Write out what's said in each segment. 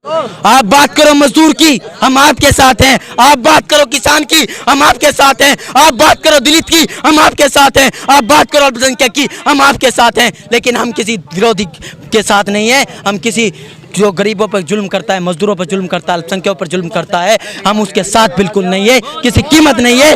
आप बात करो मजदूर की, हम आपके साथ हैं। आप बात करो किसान की, हम आपके साथ हैं। आप बात करो दलित की, हम आपके साथ हैं। आप बात करो अल्पसंख्यक की, हम आपके साथ हैं। लेकिन हम किसी विरोधी के साथ नहीं है। हम किसी जो गरीबों पर जुल्म करता है, मजदूरों पर जुल्म करता है, अल्पसंख्यकों पर जुल्म करता है, हम उसके साथ बिल्कुल नहीं है। किसी कीमत नहीं है।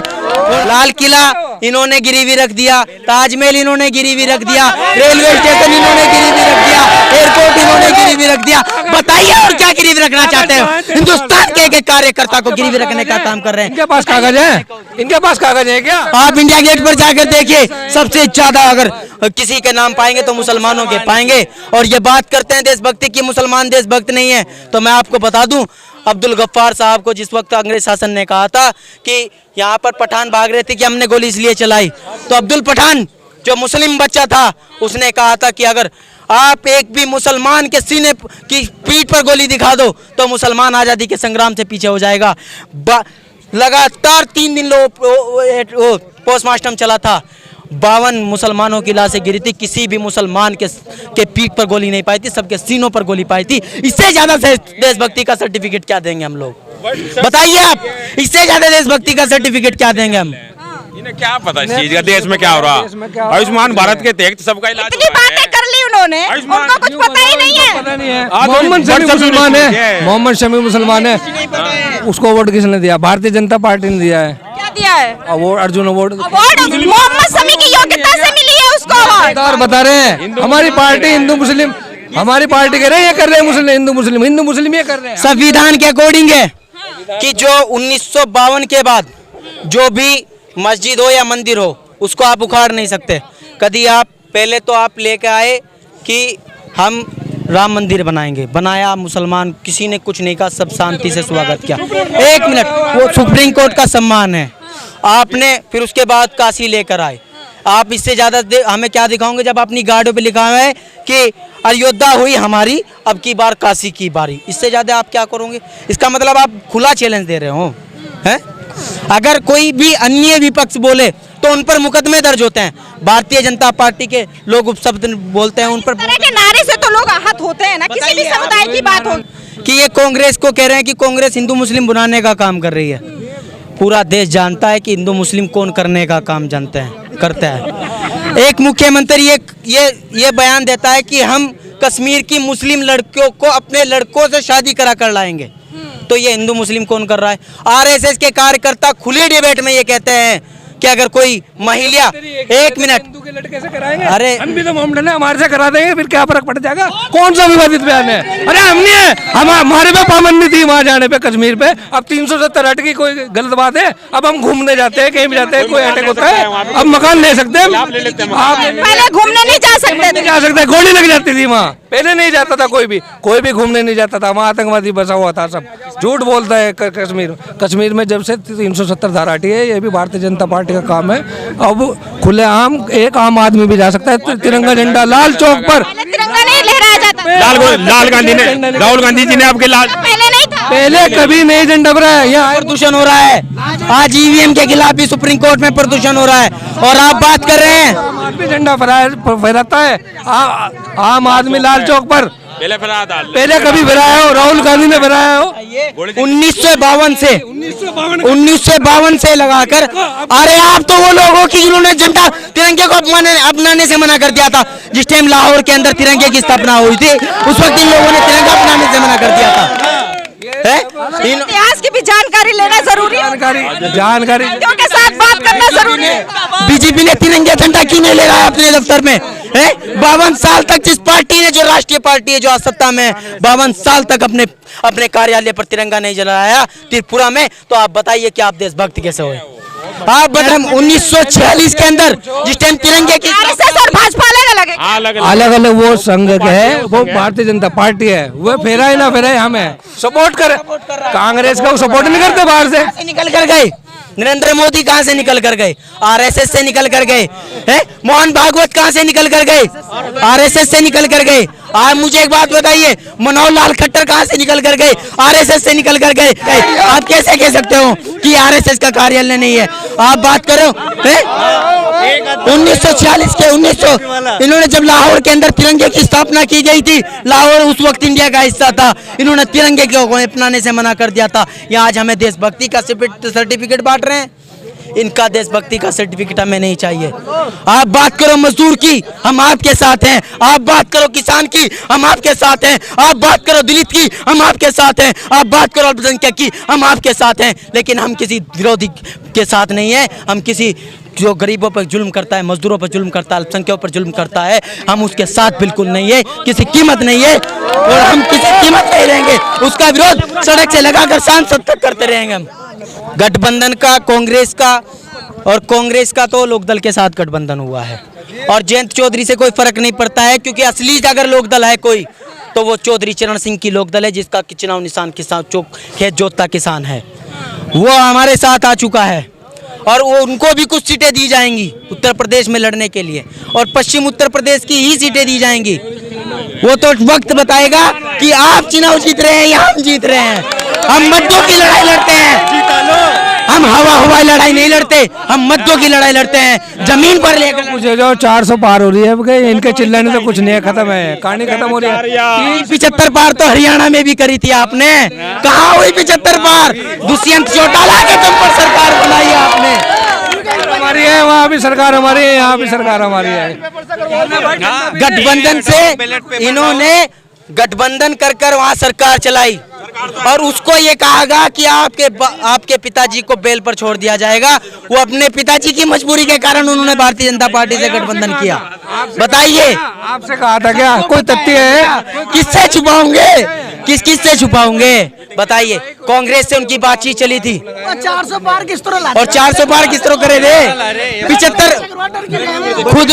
लाल किला इन्होंने गिरवी रख दिया, ताजमहल इन्होंने गिरवी रख दिया, रेलवे स्टेशन इन्होंने गिरवी रख दिया, एयरपोर्ट इन्होंने गिरवी रख दिया। बताइए और क्या गिरवी रखना चाहते हो? हिंदुस्तान के एक कार्यकर्ता को गिरवी रखने का काम कर रहे हैं। इनके पास कागज है? इनके पास कागज है क्या? आप इंडिया गेट पर जाकर देखिए, सबसे ज्यादा अगर किसी के नाम पाएंगे तो मुसलमानों के पाएंगे। और ये बात करते हैं देशभक्ति की, मुसलमान देशभक्त नहीं है। तो मैं आपको बता दूं, अब्दुल गफ्फार साहब को जिस वक्त अंग्रेज शासन ने कहा था कि यहाँ पर पठान भाग रहे थे कि हमने गोली इसलिए चलाई, तो अब्दुल पठान जो मुस्लिम बच्चा था उसने कहा था कि अगर आप एक भी मुसलमान के सीने की पीठ पर गोली दिखा दो तो मुसलमान आज़ादी के संग्राम से पीछे हो जाएगा। लगातार 3 दिन पोस्टमार्टम चला था, 52 मुसलमानों की लाशें गिरी थी। किसी भी मुसलमान के पीठ पर गोली नहीं पाई थी, सबके सीनों पर गोली पाई थी। इससे ज्यादा देशभक्ति का सर्टिफिकेट क्या देंगे हम लोग? बताइए आप, इससे ज्यादा देशभक्ति का सर्टिफिकेट क्या देंगे हम? इन्हें क्या पता इस चीज का, देश में क्या हो रहा। आयुष्मान भारत के तहत सबका इलाज इतनी बातें कर ली उन्होंने, उनको कुछ पता ही नहीं है। पता नहीं है। मोहम्मद शमी मुसलमान है, मोहम्मद शमी मुसलमान है। उसको अवार्ड किसने दिया? भारतीय जनता पार्टी ने दिया है। क्या दिया है? Award, Arjun award. मोहम्मद शमी की योग्यता से मिली है उसको अवार्ड। बता रहे हैं हमारी पार्टी हिंदू मुस्लिम, हमारी पार्टी कह रहे हैं, ये कर रहे हैं मुस्लिम हिंदू मुस्लिम ये कर रहे हैं। संविधान के अकॉर्डिंग है कि जो 1952 के बाद जो भी मस्जिद हो या मंदिर हो उसको आप उखाड़ नहीं सकते। कभी आप पहले तो आप लेके आए कि हम राम मंदिर बनाया मुसलमान, किसी ने कुछ नहीं कहा, सब शांति से स्वागत किया। 1 मिनट, वो सुप्रीम कोर्ट का सम्मान है। आपने फिर उसके बाद काशी लेकर आए। आप इससे ज़्यादा हमें क्या दिखाओगे जब अपनी गाड़ियों पे लिखा हुआ है कि अयोध्या हुई हमारी, अब की बार काशी की बारी? इससे ज़्यादा आप क्या करोगे? इसका मतलब आप खुला चैलेंज दे रहे हो हैं? अगर कोई भी अन्य विपक्ष बोले तो उन पर मुकदमे दर्ज होते हैं। भारतीय जनता पार्टी के लोग उपशब्द बोलते हैं, उन पर तरह के नारे से तो लोग आहत होते हैं ना, किसी भी समुदाय की बात हो कि ये कांग्रेस को कह रहे हैं कि कांग्रेस हिंदू मुस्लिम बनाने का काम कर रही है। पूरा देश जानता है कि हिंदू मुस्लिम कौन करने का काम करता है। एक मुख्यमंत्री ये बयान देता है कि हम कश्मीर की मुस्लिम लड़कियों को अपने लड़कों से शादी करा कर लाएंगे। तो ये हिंदू मुस्लिम कौन कर रहा है? आरएसएस के कार्यकर्ता खुले डिबेट में ये कहते हैं कि अगर कोई महिला, 1 मिनट, हिंदू के लड़के से कराएंगे, अरे हम भी तो मोहम्मद है, हमारे से करा देंगे, फिर क्या फर्क पड़ जाएगा? कौन सा विवादित बयान है? अरे हमने हमारे पे पाबंदी थी वहाँ जाने पे, कश्मीर पे। अब 370 हट की कोई गलत बात है? अब हम घूमने जाते हैं, कहीं भी जाते हैं, कोई अटैक होता है, अब मकान ले सकते हैं। आप पहले घूमने नहीं जा सकते, गोली लग जाती थी वहाँ। पहले नहीं जाता था कोई भी घूमने नहीं जाता था, वहाँ आतंकवादी बसा हुआ था। सब झूठ बोलता है। कश्मीर में जब से 370 धारा हटी है, ये भी भारतीय जनता पार्टी का काम है। अब खुलेआम एक आम आदमी भी जा सकता है। तिरंगा झंडा लाल चौक पर तिरंगा नहीं लहराया जाता। राहुल गांधी जी ने आपके पहले नहीं था, पहले कभी नहीं झंडा फहराया है। यहाँ प्रदूषण हो रहा है। आज ईवीएम के खिलाफ भी सुप्रीम कोर्ट में प्रदूषण हो रहा है और आप बात कर रहे हैं झंडा फहराता है आम आदमी लाल चौक पर। पहले कभी फहराया हो? राहुल गांधी ने फहराया हो? 1952 से लगाकर। अरे आप तो वो लोग हो कि जिन्होंने झंडा तिरंगे को अपनाने से मना कर दिया था। जिस टाइम लाहौर के अंदर तिरंगे की स्थापना हुई थी, उस वक्त इन लोगों ने तिरंगा अपनाने से मना कर दिया था। इतिहास की भी जानकारी लेना जरूरी है, जानकारी के साथ बात करना जरूरी है। बीजेपी ने तिरंगे झंडा क्यों नहीं ले रहा है अपने दफ्तर में? 52 साल तक जिस पार्टी ने, जो राष्ट्रीय पार्टी है, जो आज सत्ता में, 52 साल तक अपने कार्यालय पर तिरंगा नहीं जलाया त्रिपुरा में। तो आप बताइए कि आप देशभक्त कैसे हुए? आप बताइए 1946 के अंदर जिस टाइम तिरंगे की आरएसएस और भाजपा अलग अलग वो संघ है, वो भारतीय जनता पार्टी है। वो फेराए ना फेराए, हमें सपोर्ट करे। कांग्रेस का सपोर्ट नहीं करते। बाहर से निकल कर गए नरेंद्र मोदी, कहां से निकल कर गए? आरएसएस से निकल कर गए। मोहन भागवत कहां से निकल कर गए? आरएसएस से निकल कर गए। आप मुझे एक बात बताइए, मनोहर लाल खट्टर कहां से निकल कर गए? आरएसएस से निकल कर गए। आप कैसे कह सकते हो कि आरएसएस का कार्यालय नहीं है? आप बात करो 1946 के 1900 इन्होंने जब लाहौर के अंदर तिरंगे की स्थापना की गई थी, लाहौर उस वक्त इंडिया का हिस्सा था, इन्होंने तिरंगे को अपनाने से मना कर दिया था। यहाँ आज हमें देशभक्ति का सर्टिफिकेट बांट रहे हैं। इनका देशभक्ति का सर्टिफिकेट हमें नहीं चाहिए। आप बात करो मजदूर की, हम आपके साथ हैं। आप बात करो किसान की, हम आपके साथ हैं। आप बात करो दलित की, हम आपके साथ हैं। आप बात करो अल्पसंख्यक की, हम आपके साथ हैं। लेकिन हम किसी विरोधी के साथ नहीं है। हम किसी जो गरीबों पर जुल्म करता है, मजदूरों पर जुल्म करता है, अल्पसंख्यकों पर जुल्म करता है, हम उसके साथ बिल्कुल नहीं है। किसी कीमत नहीं है और हम किसी कीमत नहीं रहेंगे। उसका विरोध सड़क से लगाकर सांसद तक करते रहेंगे हम। गठबंधन का कांग्रेस का तो लोकदल के साथ गठबंधन हुआ है और जयंत चौधरी से कोई फर्क नहीं पड़ता है, क्योंकि असली अगर लोकदल है कोई तो वो चौधरी चरण सिंह की लोकदल है, जिसका चुनाव निशान किसान चौक खेत जोतता किसान है। वो हमारे साथ आ चुका है और वो उनको भी कुछ सीटें दी जाएंगी उत्तर प्रदेश में लड़ने के लिए, और पश्चिम उत्तर प्रदेश की ही सीटें दी जाएंगी। वो तो वक्त बताएगा कि आप चुनाव जीत रहे हैं या हम जीत रहे हैं। हम मद्दों की लड़ाई लड़ते हैं, हम हवाई लड़ाई नहीं लड़ते, हम मद्दों की लड़ाई लड़ते हैं, जमीन पर लेकर। मुझे जो 400 पार हो रही है, अब इनके चिल्लाने तो कुछ नहीं है, खत्म है, कहानी खत्म हो रही है। 75 पार तो हरियाणा में भी करी थी आपने, कहाँ हुई 75 पार? दुष्यंत चौटाला के तुम पर सरकार बनाई आपने। हमारी है, वहाँ भी सरकार हमारी है, यहाँ भी सरकार हमारी है। गठबंधन से इन्होंने गठबंधन कर वहाँ सरकार चलाई और उसको ये कहा कि आपके पिताजी को बेल पर छोड़ दिया जाएगा। वो अपने पिताजी की मजबूरी के कारण उन्होंने भारतीय जनता पार्टी से गठबंधन किया। बताइए, आपसे कहा था क्या? कोई तथ्य है? किससे छुपाओगे? किस से छुपाओगे? बताइए। कांग्रेस से उनकी बातचीत चली थी 400 पार किस तरह और 400 पार किस तरह करे थे? 75 खुद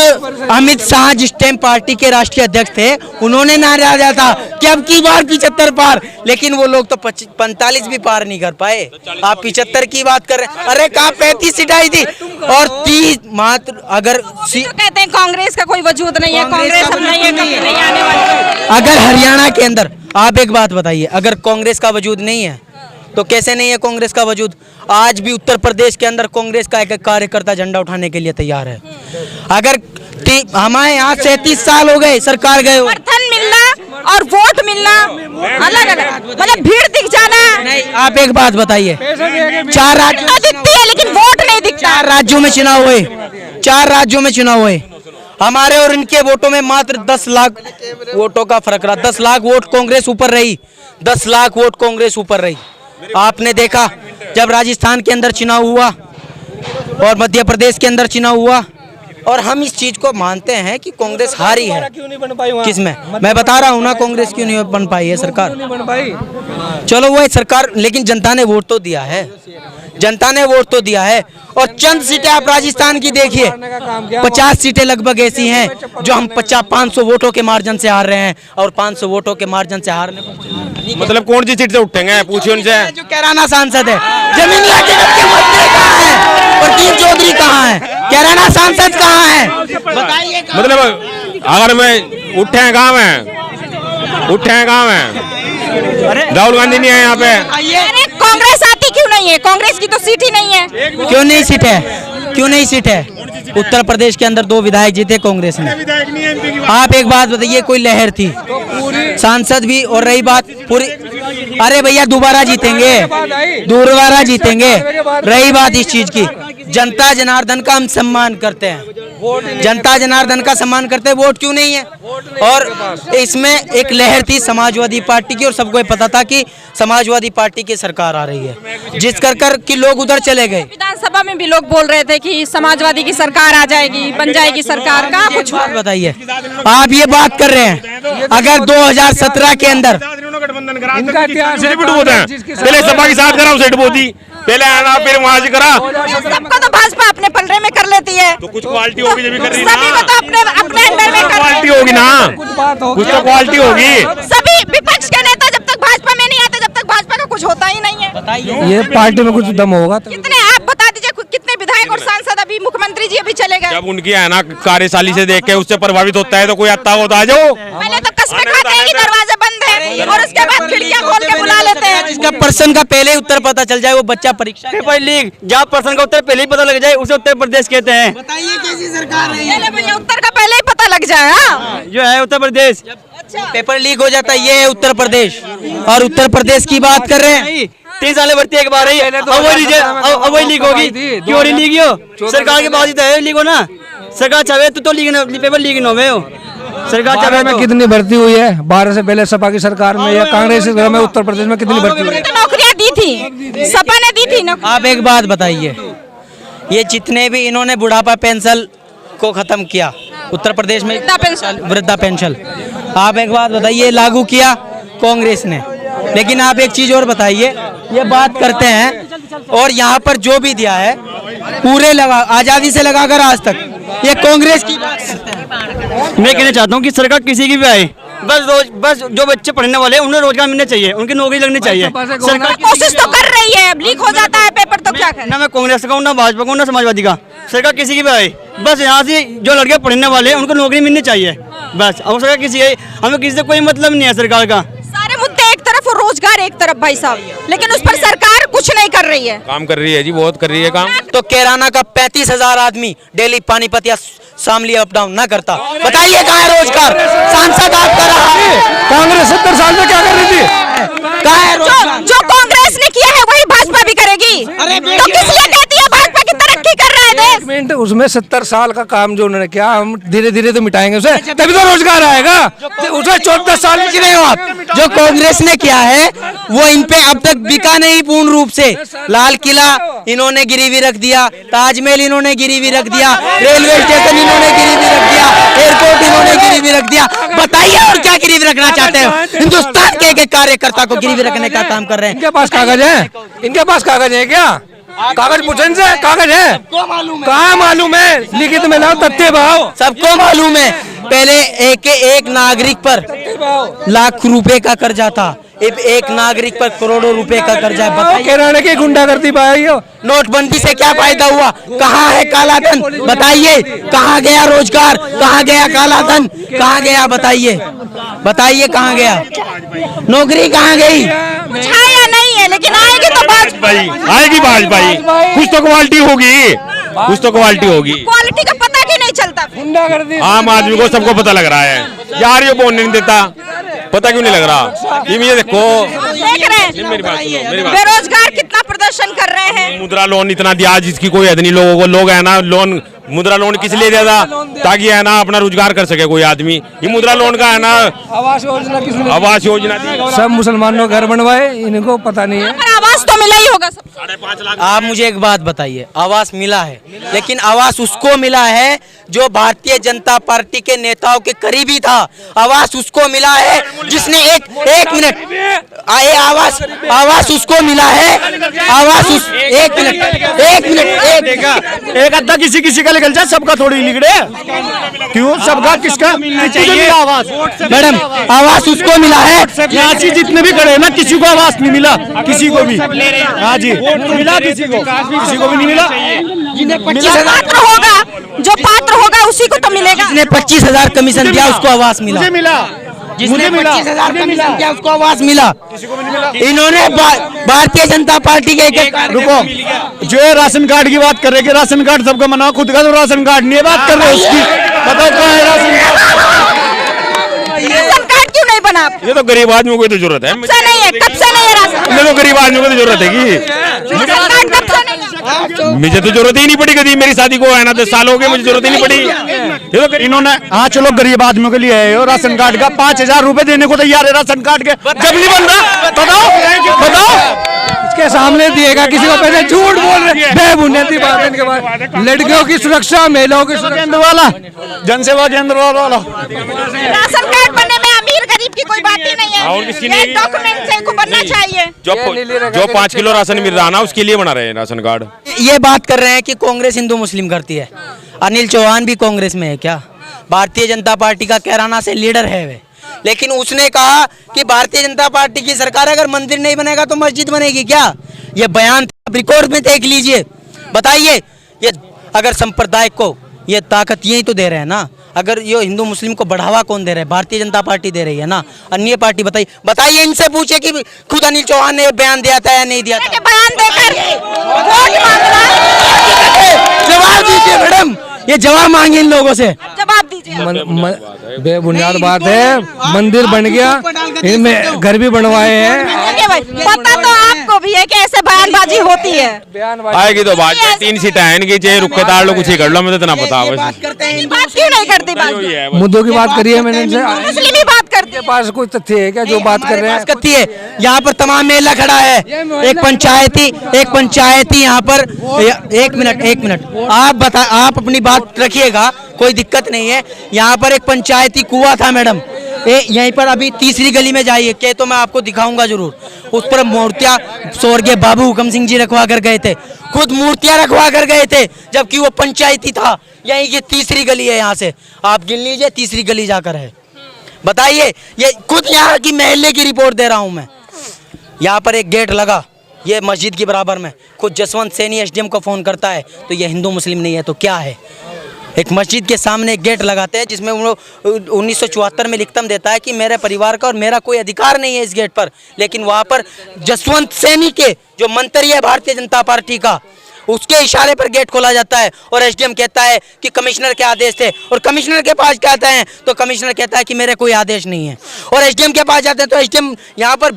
अमित शाह जिस टाइम पार्टी के राष्ट्रीय अध्यक्ष थे, उन्होंने नारा दिया था कि अब की बार 75 पार, लेकिन वो लोग तो 45 भी पार नहीं कर पाए। आप 75 की बात कर रहे हैं। अरे कहाँ 35 सीट आई थी और 30 मात्र। अगर कहते हैं कांग्रेस का कोई वजूद नहीं है, कांग्रेस अब नहीं है, कभी नहीं आने वाली। अगर हरियाणा के अंदर आप एक बात बताइए, अगर कांग्रेस का वजूद नहीं है तो कैसे नहीं है कांग्रेस का वजूद? आज भी उत्तर प्रदेश के अंदर कांग्रेस का एक कार्यकर्ता झंडा उठाने के लिए तैयार है। अगर हमारे यहाँ 37 साल हो गए सरकार गए, समर्थन मिलना और वोट मिलना अलग अलग, मतलब भीड़ दिख जाना नहीं। आप एक बात बताइए, 4 राज्यों दिखती है लेकिन वोट नहीं दिखता। 4 राज्यों में चुनाव हुए, 4 राज्यों में चुनाव हुए। हमारे और इनके वोटों में मात्र 10 लाख वोटों का फर्क रहा। 10 लाख वोट कांग्रेस ऊपर रही, 10 लाख वोट कांग्रेस ऊपर रही। आपने देखा जब राजस्थान के अंदर चुनाव हुआ और मध्य प्रदेश के अंदर चुनाव हुआ, और हम इस चीज को मानते हैं कि कांग्रेस हारी है। किसमें? मैं बता रहा हूँ ना, कांग्रेस क्यों नहीं बन पाई है सरकार। चलो वो सरकार, लेकिन जनता ने वोट तो दिया है, जनता ने वोट तो दिया है। और चंद सीटें आप राजस्थान की देखिए, 50 सीटें लगभग ऐसी हैं जो हम 500 वोटों के मार्जिन से हार रहे हैं, और 500 वोटों के मार्जिन से हारने मतलब कौन सी सीट से उठेंगे? पूछिए उनसे। जो कैराना सांसद है, जमीन हकीकत के मंत्री कहाँ है? प्रदीप चौधरी कहाँ है? कैराना सांसद कहाँ है? बताइए। मतलब अगर मैं उठे गाँव में, उठे गाँव में, राहुल गांधी नहीं है यहाँ पे। अरे कांग्रेस आती क्यों नहीं है? कांग्रेस की तो सीट ही नहीं है। क्यों नहीं सीट है? क्यों नहीं सीट है? उत्तर प्रदेश के अंदर 2 विधायक जीते कांग्रेस ने। आप एक बात बताइए, कोई लहर थी? सांसद भी, और रही बात पूरी, अरे भैया दोबारा जीतेंगे, दोबारा जीतेंगे। रही बात इस चीज की, जनता जनार्दन का हम सम्मान करते हैं, जनता जनार्दन का सम्मान करते हैं, वोट क्यों नहीं है? और इसमें एक लहर थी समाजवादी पार्टी की, और सबको पता था कि समाजवादी पार्टी की सरकार आ रही है, जिस कर कि लोग उधर चले गए। विधानसभा में भी लोग बोल रहे थे कि समाजवादी की सरकार आ जाएगी, बन जाएगी सरकार। का कुछ बात बताइए, आप ये बात कर रहे हैं। अगर 2017 के अंदर पहले सपा के साथ करा, सेठ मोदी पहले आना, फिर वहाँ से करा। सबको तो भाजपा अपने पलड़े में कर लेती है, तो कुछ क्वालिटी होगी, जब भी कर रही सभी को तो अपने अंडर में कर क्वालिटी होगी ना, कुछ तो क्वालिटी होगी। सभी विपक्ष के नेता जब तक भाजपा में नहीं आते, जब तक भाजपा का कुछ होता ही नहीं है। ये पार्टी में कुछ दम होगा तो। कितने आप बता दीजिए, कितने विधायक और सांसद अभी, मुख्यमंत्री जी अभी चले गए। जब उनकी है ना कार्यशाली से देख के उससे प्रभावित होता है तो कोई आता हो तो आ जाओ। पहले तो कस्में खाते हैं कि दरवाजे बंद है, और उसके बाद खिड़कियां खोल के बुला लेते हैं। का पर्सन का पहले ही उत्तर पता चल जाए वो बच्चा परीक्षा पेपर लीक, जहाँ पर्सन का उत्तर पहले ही पता लग जाए उसे उत्तर प्रदेश कहते हैं। बताइए कैसी सरकार है पहले भैया उत्तर का पहले ही पता लग जाए। हाँ? जो है उत्तर प्रदेश। पेपर लीक हो जाता है, ये है उत्तर प्रदेश। और उत्तर प्रदेश की बात कर रहे हैं, 3 साल भर्ती एक बार ही, अब वही लीक होगी। क्यों हो रही लीक हो? सरकार के पास ही तो है लीक हो ना। सरकार चाहे तो लीक पेपर लीक न हो। सरकार चाहे में कितनी भर्ती हुई है 12 से पहले सपा की सरकार में या कांग्रेस की में उत्तर प्रदेश में कितनी भर्ती हुई है? तो नौकरियां दी थी, सपा ने दी थी ना। आप एक बात बताइए, ये जितने भी इन्होंने बुढ़ापा पेंशन को खत्म किया उत्तर प्रदेश में, वृद्धा पेंशन, आप एक बात बताइए, लागू किया कांग्रेस ने। लेकिन आप एक चीज और बताइए, ये बात करते हैं और यहाँ पर जो भी दिया है पूरे लगा आजादी से लगाकर आज तक ये कांग्रेस की बात करते हैं। मैं कहना चाहता हूँ कि सरकार किसी की भी आए, बस जो बच्चे पढ़ने वाले हैं उन्हें रोजगार मिलना चाहिए, उनकी नौकरी लगनी चाहिए। सरकार कोशिश तो कर रही है, अब लीक हो जाता है पेपर तो क्या करें। ना मैं कांग्रेस का हूँ, ना भाजपा का हूँ, ना समाजवादी का। सरकार किसी की भी आए, बस यहाँ से जो लड़के पढ़ने वाले हैं उनको नौकरी मिलनी चाहिए बस। और सरकार हमें किसी से कोई मतलब नहीं है सरकार का। सारे मुद्दे एक तरफ और रोजगार एक तरफ भाई साहब, लेकिन उस पर सरकार कुछ नहीं कर रही है। काम कर रही है जी, बहुत कर रही है काम। तो कैराना का 35,000 आदमी डेली पानीपत या शामली अप डाउन ना करता, बताइए कहाँ है रोजगार? सांसद आप कर रहा है, कांग्रेस 70 साल में क्या कर रही थी? कहाँ है रोजगार? जो कांग्रेस ने किया है वही भाजपा भी करेगी। तो किस लिए कहती है भाजपा की तरक्की कर रहा है देश? मिनट, उसमें 70 साल का काम जो उन्होंने किया, हम धीरे धीरे तो मिटाएंगे उसे, तभी तो रोजगार आएगा। उसे 14 साल में रहे हो आप, जो कांग्रेस ने किया है वो इन पे अब तक बिका नहीं पूर्ण रूप से। लाल किला इन्होंने गिरवी रख दिया, ताजमहल इन्होंने गिरवी रख दिया, रेलवे स्टेशन इन्होंने गिरवी रख दिया, एयरपोर्ट इन्होंने गिरवी रख दिया। बताइए और क्या गिरवी रखना चाहते हो? हिंदुस्तान के एक कार्यकर्ता को गिरवी रखने का काम कर रहे हैं। इनके पास कागज है? इनके पास कागज है क्या? कागज पूछे इनसे, कागज है? कहाँ मालूम है? लिखित में लाओ, तथ्य भाव सबको मालूम है। पहले एक नागरिक पर लाख रुपए का कर्जा था, एक नागरिक पर करोड़ों रुपए का कर्जा है। बताइए कैराना की गुंडागर्दी पाई हो। नोटबंदी से क्या फायदा हुआ? कहाँ है काला धन? बताइए कहाँ गया रोजगार? कहाँ गया काला धन? कहाँ गया? बताइए कहाँ गया? नौकरी कहाँ गई? छाया नहीं है, लेकिन आएगी तो भाजपा। आएगी भाजपा, कुछ तो क्वालिटी होगी, कुछ तो क्वालिटी होगी। क्वालिटी का पता क्यों नहीं चलता? गुंडागर्दी आम आदमी को सबको पता लग रहा है यार, ये बोलने नहीं देता, पता क्यों नहीं लग रहा? ये देखो, देख रहे हैं मेरी बात सुनो, मेरी बात। बेरोजगार कितना प्रदर्शन कर रहे हैं। मुद्रा लोन इतना दिया जिसकी कोई हद नहीं लोगों को। लोग है ना, लोन मुद्रा लोन किस लिए दिया था? ताकि है ना अपना रोजगार कर सके कोई आदमी। ये मुद्रा लोन का है ना, आवास योजना किसने? आवास योजना दी। सब मुसलमानों घर बनवाए, इनको पता नहीं है। पर आवाज तो मिला ही होगा सब। 5.5 लाख। आप मुझे एक बात बताइए, आवास मिला है, लेकिन आवास उसको मिला है जो भारतीय जनता पार्टी के नेताओं के करीबी था। आवास उसको मिला है जिसने एक मिनट आवास उसको मिला है। एक मिनट एक अद्धा किसी का निकल जाए, सबका थोड़ी निकले। क्यों? सबका किसका मिलना चाहिए आवास? मैडम, आवास उसको मिला है। यहाँ से जितने भी खड़े हैं ना, किसी को आवास नहीं मिला, किसी को भी। हाँ जी, मिला किसी को भी नहीं मिला। जो पात्र होगा उसी को तो मिलेगा। जिसने 25,000 कमीशन दिया उसको आवास मिला। मुझे मिला, जिसने 25,000 कमीशन दिया उसको आवास मिला। इन्होंने भारतीय जनता पार्टी के रुको, जो राशन कार्ड की बात कर रहे हैं कि राशन कार्ड सबको मना, खुद का तो राशन कार्ड नहीं है, बात कर रहे हैं उसकी। बताओ कहाँ है राशन कार्ड? राशन कार्ड क्यों नहीं बना? ये तो गरीब आदमियों को तो जरूरत है। कब से नहीं है? कब से नहीं है राशन? ये तो गरीब आदमियों को तो जरूरत है कि राशन कार्ड कब से नहीं है? मुझे तो जरूरत ही नहीं पड़ी कभी। मेरी शादी को है ना 10 साल हो गए, मुझे जरूरत ही नहीं पड़ी। ये तो इन्होंने, हाँ चलो गरीब आदमियों के लिए है राशन कार्ड का, 5,000 रुपए देने को तैयार है राशन कार्ड के। जब नहीं बन रहा, बताओ इसके सामने दिएगा किसी को पैसे? झूठ बोल रहे, बेबुनियादी बात है इनके पास। लड़कियों की सुरक्षा, महिलाओं की सुरक्षा केंद्र वाला, जनसेवा केंद्र वाला। राशन कार्ड बनने में अमीर गरीब की कोई बात ही नहीं है। और किसकी नहीं? डॉक्यूमेंट से इनको बनना चाहिए। जो 5 किलो राशन मिल रहा ना, उसके लिए बना रहे हैं राशन कार्ड। ये बात कर रहे हैं कि कांग्रेस हिंदू मुस्लिम करती है। अनिल चौहान भी कांग्रेस में है क्या? भारतीय जनता पार्टी का कैराना से लीडर है वे, लेकिन उसने कहा कि भारतीय जनता पार्टी की सरकार अगर मंदिर नहीं बनेगा तो मस्जिद बनेगी क्या? ये बयान आप रिकॉर्ड में देख लीजिए। बताइए, ये अगर संप्रदाय को ये ताकत यही तो दे रहे हैं ना। अगर ये हिंदू मुस्लिम को बढ़ावा कौन दे रहा है? भारतीय जनता पार्टी दे रही है ना। अन्य पार्टी बताइए इनसे पूछे कि खुद अनिल चौहान ने बयान दिया था या नहीं दिया था? बयान देकर वोट मांगना। जवाब दीजिए मैडम, ये जवाब मांगे इन लोगों से। जवाब दीजिए। बेबुनियाद बात है, मंदिर बन गया, इनमें घर भी बनवाए हैं। पता तो आपको भी है कि ऐसे बयानबाजी होती है। आएगी तो बात, 3 सीटें हैं इनकी, चाहे रुके तार लो कुछ ही कर लो, मुझे तो ना पता। बात क्यों नहीं करती? मुद्दों की बात करिए मैंने इनसे। मुस्लिम ही बात करते के पास कोई तथ्य है क्या जो बात कर रहे हैं? करती है यहाँ पर तमाम मेला खड़ा है। एक पंचायती यहाँ पर। एक मिनट आप अपनी बात रखिएगा, कोई दिक्कत नहीं है। यहाँ पर एक पंचायती कुआं था मैडम, यहीं पर अभी तीसरी गली में जाइए के तो मैं आपको दिखाऊंगा जरूर। उस पर मूर्तियां स्वर्गीय बाबू हुकम सिंह जी रखवा कर गए थे, खुद मूर्तियां रखवा कर गए थे, जबकि वो पंचायती था। यहीं की तीसरी गली है, यहाँ से आप गिन लीजिए, तीसरी गली जाकर है। बताइए, ये खुद यहाँ की महल्ले की रिपोर्ट दे रहा हूँ मैं। यहाँ पर एक गेट लगा, ये मस्जिद के बराबर में, खुद जसवंत सैनी एसडीएम को फोन करता है, तो ये हिंदू मुस्लिम नहीं है तो क्या है? एक मस्जिद के सामने एक गेट लगाते हैं जिसमें वो 1974 में लिखतम देता है कि मेरे परिवार का और मेरा कोई अधिकार नहीं है इस गेट पर, लेकिन वहाँ पर जसवंत सैनी के जो मंत्री है भारतीय जनता पार्टी का, उसके इशारे पर गेट खोला जाता है और एसडीएम कहता है कि कमिश्नर के आदेश थे, और कमिश्नर के पास जाते हैं तो कमिश्नर कहता है कि मेरे कोई आदेश नहीं है, और एसडीएम के पास जाते हैं तो एसडीएम यहाँ पर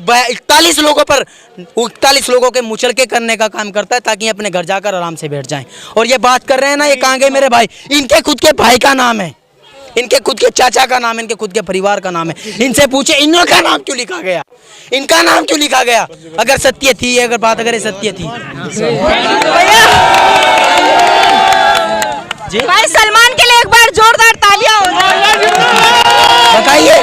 41 लोगों के मुचलके करने का काम करता है ताकि अपने घर जाकर आराम से बैठ जाएं। और ये बात कर रहे हैं ना, ये कहाँ गए मेरे भाई? इनके खुद के भाई का नाम है, इनके खुद के चाचा का नाम है, इनके खुद के परिवार का नाम है। इनसे पूछे इनका नाम क्यों लिखा गया, इनका नाम क्यों लिखा गया? अगर सत्य थी, अगर बात अगर सत्य थी जी भाई, सलमान के लिए एक बार जोरदार तालियां हो। बताइए,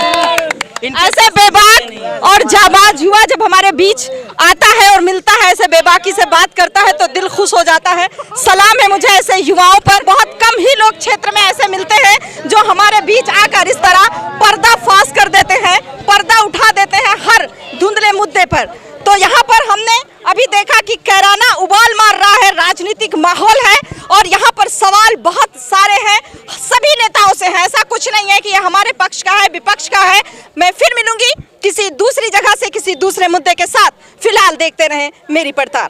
ऐसे बेबाक और जाबाज युवा जब हमारे बीच आता है और मिलता है, ऐसे बेबाकी से बात करता है तो दिल खुश हो जाता है। सलाम है मुझे ऐसे युवाओं पर। बहुत कम ही लोग क्षेत्र में ऐसे मिलते हैं जो हमारे बीच आकर इस तरह पर्दा फाश कर देते हैं, पर्दा उठा देते हैं हर धुंधले मुद्दे पर। तो यहाँ पर हमने अभी देखा कि कैराना उबाल मार रहा है, राजनीतिक माहौल है और यहाँ पर सवाल बहुत सारे हैं, सभी नेताओं से हैं। ऐसा कुछ नहीं है कि ये हमारे पक्ष का है, विपक्ष का है। मैं फिर मिलूंगी किसी दूसरी जगह से किसी दूसरे मुद्दे के साथ। फिलहाल देखते रहें मेरी पड़ताल।